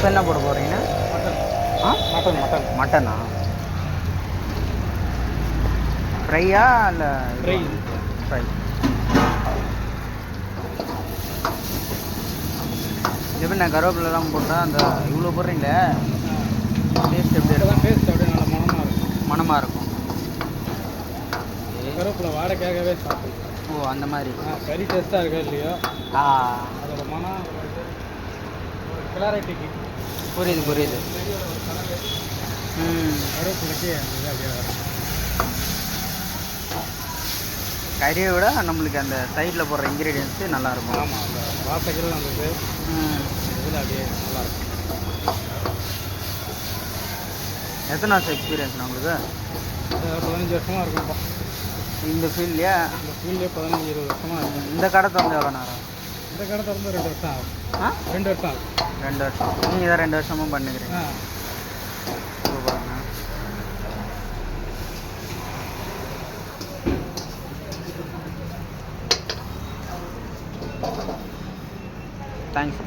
இப்போ என்ன போட போகிறீங்க? மட்டன். மட்டனா? ஃப்ரையா இல்லை? ஃப்ரை. எப்படி நான் கருவேப்பிலை தான் போட்டால் அந்த இவ்வளோ போடுறீங்களே, டேஸ்ட் எப்படி இருக்கும்? டேஸ்ட் அப்படியே நல்லா மணமாக இருக்கும். மணமாக இருக்கும். கருவேப்பிலை வாடகையாகவே சாப்பிடும். ஓ, அந்த மாதிரி. கறி டேஸ்ட்டாக இருக்கா இல்லையோ, ஆ, அதோட மனம் கிளாரிட்டிக்கு. புரியுது. கருவேப்பிலைக்கு அந்த இது அப்படியே வரும். கறியை விட நம்மளுக்கு அந்த சைடில் போடுற இன்க்ரீடியன்ஸு நல்லாயிருக்கும். ஆமாம், அந்த வாசைகள் அந்த இது இதில் அப்படியே நல்லாயிருக்கும். எத்தனை வருஷம் எக்ஸ்பீரியன்ஸ்ண்ணா உங்களுக்கு? 15 வருஷமாக இருக்கும்ப்பா இந்த ஃபீல்ட்லையா? இந்த ஃபீல்ட்லேயே 15-20 வருஷமாக இருக்கும். இந்த கடை திறந்து எவ்வளோ நேரம்? இந்த கடை திறந்து 2 வருஷம் ஆகும். 2 வருஷம் ஆகும். 2 வருஷம். நீங்கள் தான் 2 வருஷமும் பண்ணுக்கிறீங்க. சூப்பர்ண்ணா. தேங்க்ஸ்.